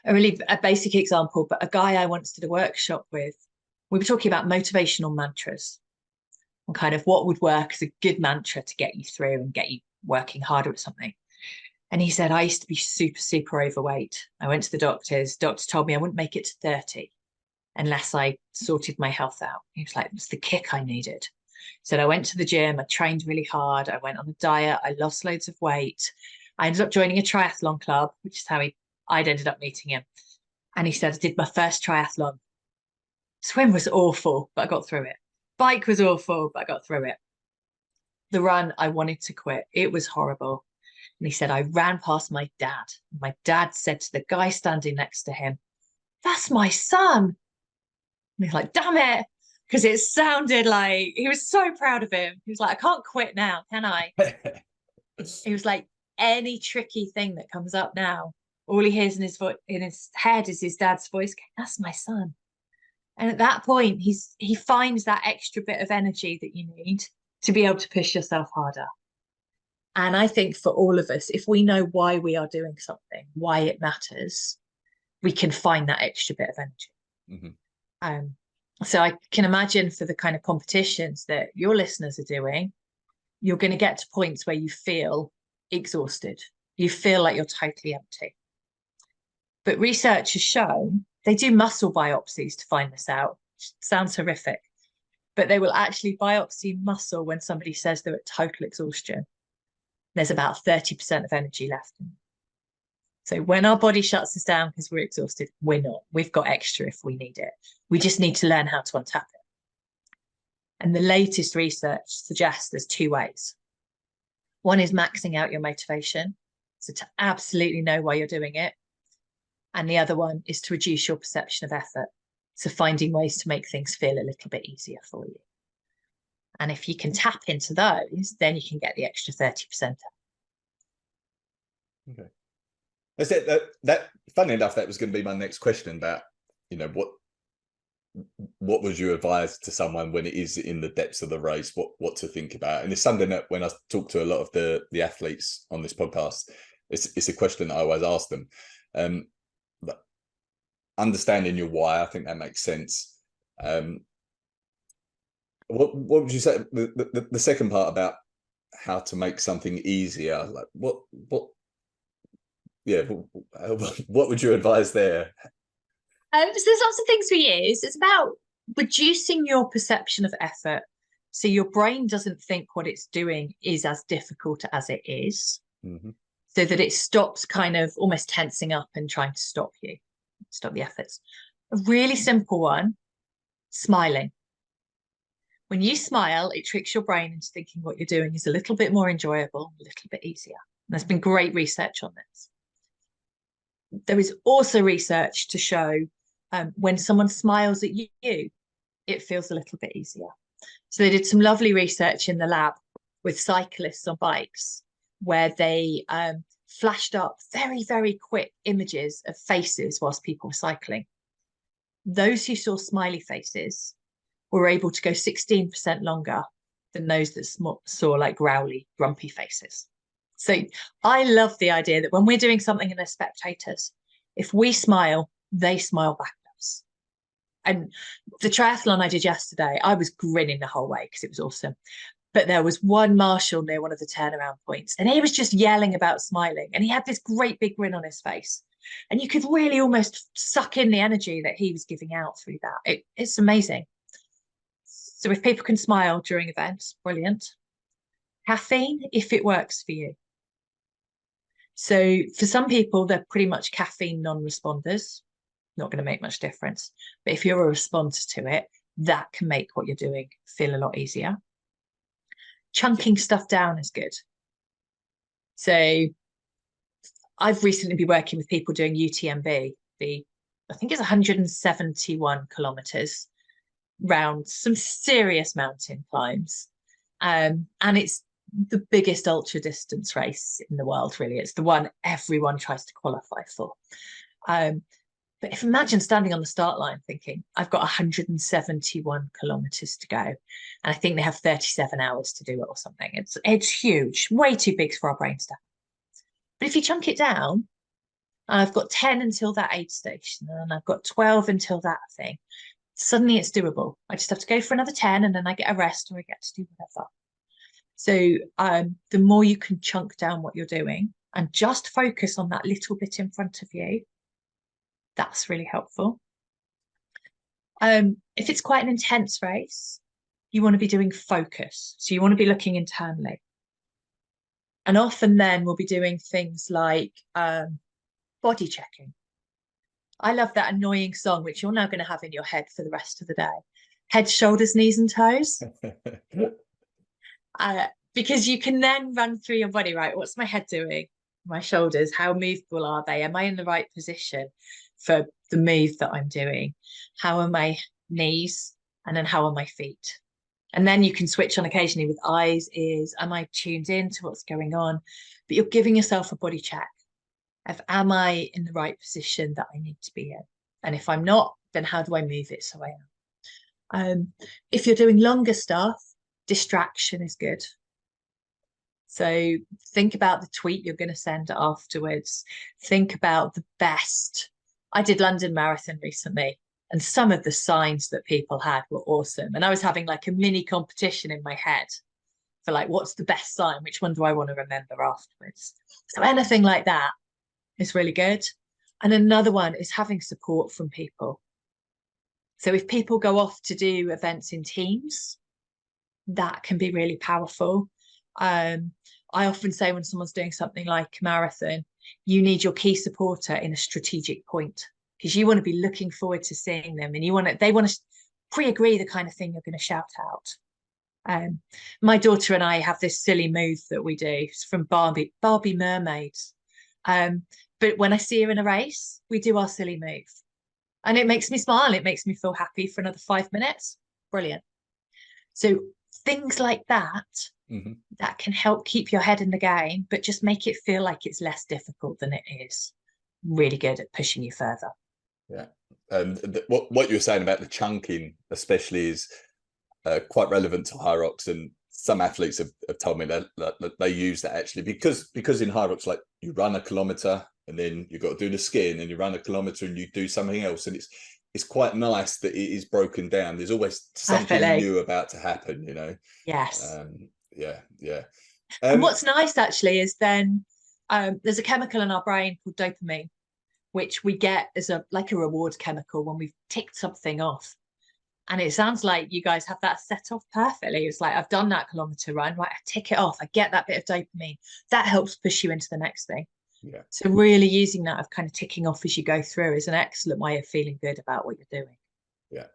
A basic example, but a guy I once did a workshop with, we were talking about motivational mantras and kind of what would work as a good mantra to get you through and get you working harder at something. And he said, I used to be super, super overweight. I went to the doctors. Doctors told me I wouldn't make it to 30 unless I sorted my health out. He was like, it was the kick I needed. So I went to the gym, I trained really hard, I went on a diet, I lost loads of weight. I ended up joining a triathlon club, which is how I'd ended up meeting him. And he said, I did my first triathlon. Swim was awful, but I got through it. Bike was awful, but I got through it. The run, I wanted to quit. It was horrible. And he said, I ran past my dad. My dad said to the guy standing next to him, that's my son. And he's like, damn it. Because it sounded like he was so proud of him. He was like, I can't quit now, can I? He was like, any tricky thing that comes up now, all he hears in his head is his dad's voice going, that's my son. And at that point, he finds that extra bit of energy that you need to be able to push yourself harder. And I think for all of us, if we know why we are doing something, why it matters, we can find that extra bit of energy. Mm-hmm. So I can imagine for the kind of competitions that your listeners are doing, you're going to get to points where you feel exhausted. You feel like you're totally empty. But research has shown they do muscle biopsies to find this out. Which sounds horrific, but they will actually biopsy muscle when somebody says they're at total exhaustion. There's about 30% of energy left. So when our body shuts us down because we're exhausted, we're not. We've got extra if we need it. We just need to learn how to untap it. And the latest research suggests there's two ways. One is maxing out your motivation, so to absolutely know why you're doing it. And the other one is to reduce your perception of effort, so finding ways to make things feel a little bit easier for you. And if you can tap into those, then you can get the extra 30%. Okay. That's it. That funny enough, that was going to be my next question about, you know, what would you advise to someone when it is in the depths of the race, what to think about? And it's something that when I talk to a lot of the athletes on this podcast, it's a question I always ask them. But understanding your why, I think that makes sense. What would you say? The second part about how to make something easier, like what would you advise there? So there's lots of things we use. It's about reducing your perception of effort, so your brain doesn't think what it's doing is as difficult as it is, mm-hmm. so that it stops kind of almost tensing up and trying to stop the efforts. A really simple one, smiling. When you smile, it tricks your brain into thinking what you're doing is a little bit more enjoyable, a little bit easier. And there's been great research on this. There is also research to show when someone smiles at you, it feels a little bit easier. So they did some lovely research in the lab with cyclists on bikes where they flashed up very, very quick images of faces whilst people were cycling. Those who saw smiley faces were able to go 16% longer than those that saw like growly, grumpy faces. So I love the idea that when we're doing something and they're spectators, if we smile, they smile back at us. And the triathlon I did yesterday, I was grinning the whole way because it was awesome. But there was one marshal near one of the turnaround points, and he was just yelling about smiling. And he had this great big grin on his face. And you could really almost suck in the energy that he was giving out through that. It's amazing. So if people can smile during events, brilliant. Caffeine, if it works for you. So for some people, they're pretty much caffeine non-responders. Not going to make much difference. But if you're a responder to it, that can make what you're doing feel a lot easier. Chunking stuff down is good. So I've recently been working with people doing UTMB. I think it's 171 kilometers round some serious mountain climbs. And it's the biggest ultra distance race in the world, really. It's the one everyone tries to qualify for. But if imagine standing on the start line thinking, I've got 171 kilometers to go, and I think they have 37 hours to do it or something. It's huge, way too big for our brains to have. But if you chunk it down, and I've got 10 until that aid station, and I've got 12 until that thing. Suddenly it's doable. I just have to go for another 10, and then I get a rest, or I get to do whatever. So the more you can chunk down what you're doing and just focus on that little bit in front of you, that's really helpful. If it's quite an intense race, you want to be doing focus. So you want to be looking internally. And often then we'll be doing things like body checking. I love that annoying song, which you're now going to have in your head for the rest of the day. Head, shoulders, knees and toes. Because you can then run through your body, right? What's my head doing? My shoulders, how movable are they? Am I in the right position for the move that I'm doing? How are my knees? And then how are my feet? And then you can switch on occasionally with eyes, ears. Am I tuned in to what's going on? But you're giving yourself a body check of, am I in the right position that I need to be in? And if I'm not, then how do I move it so I am? If you're doing longer stuff, distraction is good. So think about the tweet you're going to send afterwards. Think about the best. I did London Marathon recently, and some of the signs that people had were awesome. And I was having like a mini competition in my head for like, what's the best sign? Which one do I want to remember afterwards? So anything like that is really good. And another one is having support from people. So if people go off to do events in teams, that can be really powerful. I often say when someone's doing something like a marathon, you need your key supporter in a strategic point, because you want to be looking forward to seeing them, and they want to pre-agree the kind of thing you're going to shout out. My daughter and I have this silly move that we do. It's from Barbie Mermaids. But when I see her in a race, we do our silly move. And it makes me smile. It makes me feel happy for another 5 minutes. Brilliant. So things like that, that can help keep your head in the game, but just make it feel like it's less difficult than it is. Really good at pushing you further. Yeah. And what you were saying about the chunking, especially, is quite relevant to HYROX. And some athletes have told me that they use that actually because in HYROX, like, you run a kilometer and then you've got to do the ski, and then you run a kilometer and you do something else. And it's quite nice that it is broken down. There's always something new about to happen, you know? Yes. Yeah. And what's nice actually is then there's a chemical in our brain called dopamine, which we get as a reward chemical when we've ticked something off. And it sounds like you guys have that set off perfectly. It's like, I've done that kilometer run, right? I tick it off. I get that bit of dopamine. That helps push you into the next thing. Yeah. So really using that of kind of ticking off as you go through is an excellent way of feeling good about what you're doing. Yeah.